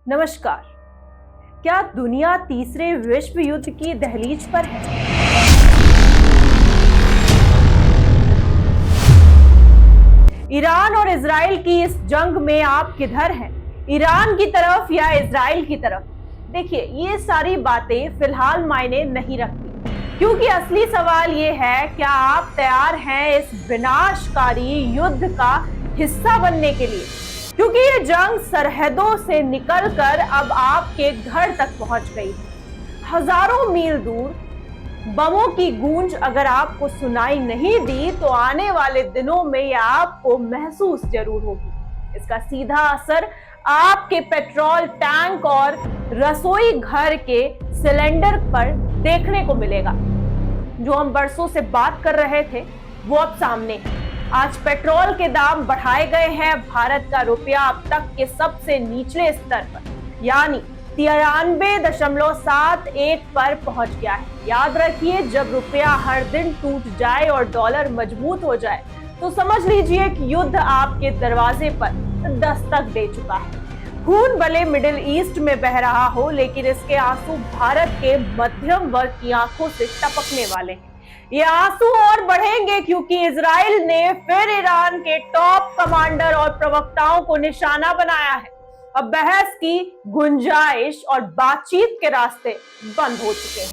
नमस्कार। क्या दुनिया तीसरे विश्व युद्ध की दहलीज पर है? ईरान और इजराइल की इस जंग में आप किधर हैं? ईरान की तरफ या इजराइल की तरफ? देखिए, ये सारी बातें फिलहाल मायने नहीं रखती, क्योंकि असली सवाल ये है, क्या आप तैयार हैं इस विनाशकारी युद्ध का हिस्सा बनने के लिए? क्योंकि ये जंग सरहदों से निकलकर अब आपके घर तक पहुंच गई है। हजारों मील दूर बमों की गूंज अगर आपको सुनाई नहीं दी, तो आने वाले दिनों में यह आपको महसूस जरूर होगी। इसका सीधा असर आपके पेट्रोल टैंक और रसोई घर के सिलेंडर पर देखने को मिलेगा। जो हम बरसों से बात कर रहे थे, वो अब सामने है। आज पेट्रोल के दाम बढ़ाए गए हैं। भारत का रुपया अब तक के सबसे निचले स्तर पर यानी 93.71 पर पहुंच गया है। याद रखिए, जब रुपया हर दिन टूट जाए और डॉलर मजबूत हो जाए, तो समझ लीजिए कि युद्ध आपके दरवाजे पर दस्तक दे चुका है। खून भले मिडिल ईस्ट में बह रहा हो, लेकिन इसके आंसू भारत के मध्यम वर्ग की आंखों से टपकने वाले हैं। ये आंसू और बढ़ेंगे, क्योंकि इजराइल ने फिर ईरान के टॉप कमांडर और प्रवक्ताओं को निशाना बनाया है। अब बहस की गुंजाइश और बातचीत के रास्ते बंद हो चुके हैं।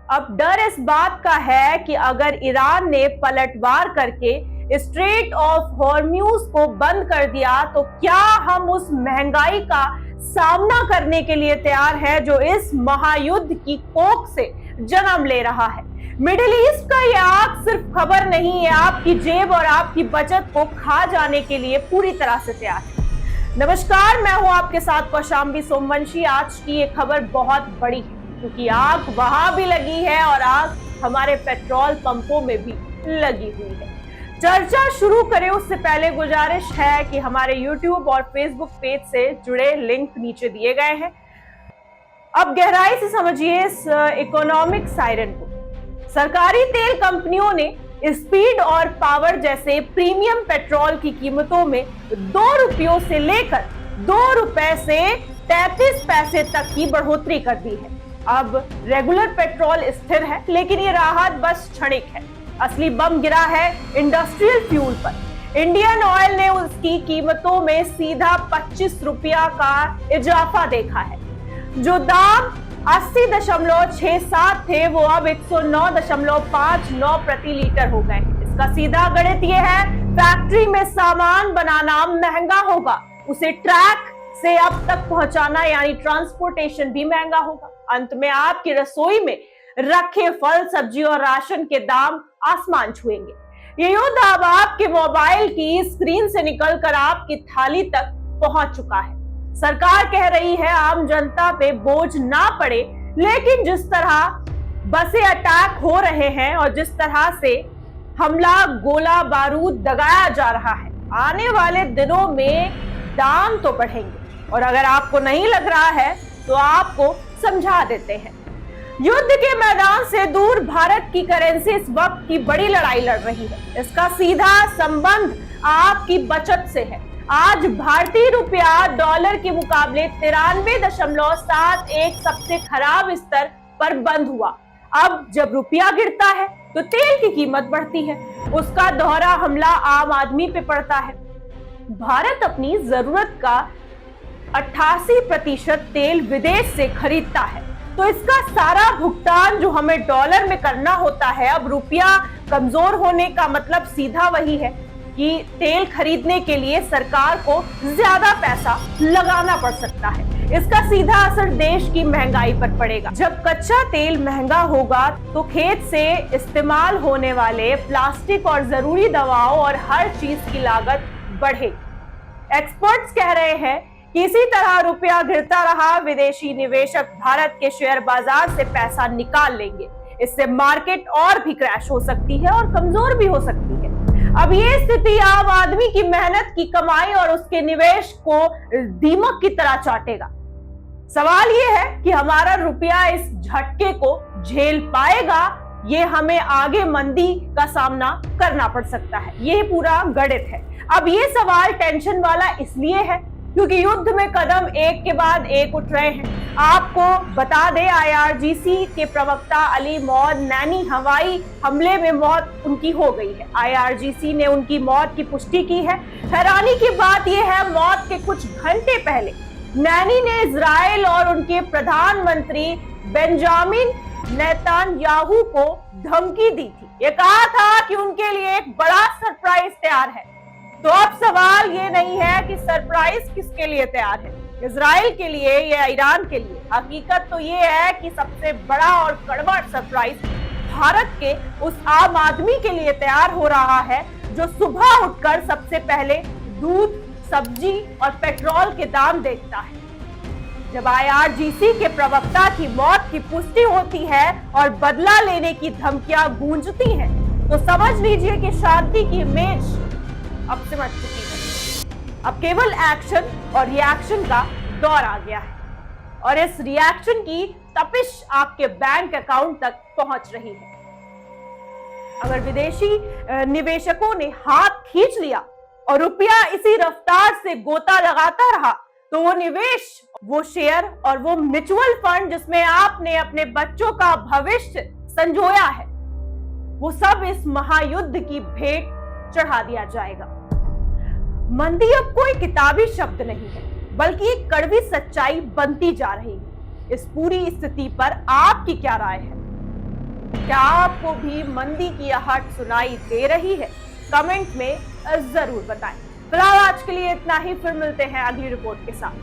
अब डर इस बात का है कि अगर ईरान ने पलटवार करके स्ट्रेट ऑफ हॉर्म्यूज को बंद कर दिया, तो क्या हम उस महंगाई का सामना करने के लिए तैयार है जो इस महायुद्ध की कोख से जन्म ले रहा है? मिडिल ईस्ट का यह आग सिर्फ खबर नहीं है, आपकी जेब और आपकी बचत को खा जाने के लिए पूरी तरह से तैयार है। नमस्कार, मैं हूं आपके साथ कौशाम्बी सोमवंशी। आज की ये खबर बहुत बड़ी है, क्योंकि आग वहां भी लगी है और आग हमारे पेट्रोल पंपों में भी लगी हुई है। चर्चा शुरू करें उससे पहले गुजारिश है कि हमारे YouTube और Facebook पेज से जुड़े लिंक नीचे दिए गए हैं। अब गहराई से समझिए इस इकोनॉमिक सायरन को। सरकारी तेल कंपनियों ने स्पीड और पावर जैसे प्रीमियम पेट्रोल की कीमतों में 2 रुपयों से लेकर 2 रुपए से 33 पैसे तक की बढ़ोतरी कर दी है। अब रेगुलर पेट्रोल स्थिर है, लेकिन ये राहत बस क्षणिक है। असली बम गिरा है इंडस्ट्रियल फ्यूल पर। इंडियन ऑयल ने उसकी कीमतों में सीधा 25 रुपया का इजाफा देखा है। जो दाम 80.67 थे, वो अब 109.59 प्रति लीटर हो गए हैं। इसका सीधा गणित यह है, फैक्ट्री में सामान बनाना महंगा होगा, उसे ट्रैक से अब तक पहुंचाना यानी ट्रांसपोर्टेशन भी महंगा होगा। अंत में आपकी रसोई में रखे फल, सब्जी और राशन के दाम आसमान छुएंगे। ये युद्ध अब आपके मोबाइल की स्क्रीन से निकलकर आपकी थाली तक पहुंच चुका है। सरकार कह रही है आम जनता पे बोझ ना पड़े, लेकिन जिस तरह बसें अटैक हो रहे हैं और जिस तरह से हमला, गोला बारूद दगाया जा रहा है, आने वाले दिनों में दाम तो बढ़ेंगे। और अगर आपको नहीं लग रहा है, तो आपको समझा देते हैं। युद्ध के मैदान से दूर भारत की करेंसी इस वक्त की बड़ी लड़ाई लड़ रही है। इसका सीधा संबंध आपकी बचत से है। आज भारतीय रुपया डॉलर के मुकाबले 93.71 सबसे खराब स्तर पर बंद हुआ। अब जब रुपया गिरता है, तो तेल की कीमत बढ़ती है। उसका दोहरा हमला आम आदमी पे पड़ता है। भारत अपनी जरूरत का 88% तेल विदेश से खरीदता है, तो इसका सारा भुगतान जो हमें डॉलर में करना होता है, अब रुपया कमजोर होने का मतलब सीधा वही है कि तेल खरीदने के लिए सरकार को ज्यादा पैसा लगाना पड़ सकता है। इसका सीधा असर देश की महंगाई पर पड़ेगा। जब कच्चा तेल महंगा होगा, तो खेत से इस्तेमाल होने वाले प्लास्टिक और जरूरी दवाओं और हर चीज की लागत बढ़ेगी। एक्सपर्ट्स कह रहे हैं कि इसी तरह रुपया गिरता रहा, विदेशी निवेशक भारत के शेयर बाजार से पैसा निकाल लेंगे। इससे मार्केट और भी क्रैश हो सकती है और कमजोर भी हो सकती है। अब ये स्थिति आम आदमी की मेहनत की कमाई और उसके निवेश को दीमक की तरह चाटेगा। सवाल ये है कि हमारा रुपया इस झटके को झेल पाएगा। ये हमें आगे मंदी का सामना करना पड़ सकता है। ये पूरा गणित है। अब ये सवाल टेंशन वाला इसलिए है क्योंकि युद्ध में कदम एक के बाद एक उठ रहे हैं। आपको बता दें, आईआरजीसी के प्रवक्ता अली मौद नैनी हवाई हमले में मौत उनकी हो गई है। आईआरजीसी ने उनकी मौत की पुष्टि की है। हैरानी की बात यह है, मौत के कुछ घंटे पहले नैनी ने इजराइल और उनके प्रधानमंत्री बेंजामिन नेतन्याहू को धमकी दी थी। ये कहा था कि उनके लिए एक बड़ा सरप्राइज तैयार है। तो अब सवाल ये नहीं है कि सरप्राइज किसके लिए तैयार है, इजराइल के लिए या ईरान के लिए। हकीकत तो ये है कि सबसे बड़ा और कड़वा सरप्राइज भारत के उस आम आदमी के लिए तैयार हो रहा है जो सुबह उठकर सबसे पहले दूध, सब्जी और पेट्रोल के दाम देखता है। जब आईआरजीसी के प्रवक्ता की मौत की पुष्टि होती है और बदला लेने की धमकियां गूंजती हैं, तो समझ लीजिए कि शांति की इमेज अब सिमट चुकी है। अब केवल एक्शन और रिएक्शन का दौर आ गया है और इस रिएक्शन की तपिश आपके बैंक अकाउंट तक पहुंच रही है। अगर विदेशी निवेशकों ने हाथ खींच लिया और रुपया इसी रफ्तार से गोता लगाता रहा, तो वो निवेश, वो शेयर और वो म्यूचुअल फंड जिसमें आपने अपने बच्चों का भविष्य संजोया है, वो सब इस महायुद्ध की भेंट चढ़ा दिया जाएगा। मंदी अब कोई किताबी शब्द नहीं है, बल्कि एक कड़वी सच्चाई बनती जा रही है। इस पूरी स्थिति पर आपकी क्या राय है? क्या आपको भी मंदी की आहट सुनाई दे रही है? कमेंट में जरूर बताएं। फिलहाल आज के लिए इतना ही, फिर मिलते हैं अगली रिपोर्ट के साथ।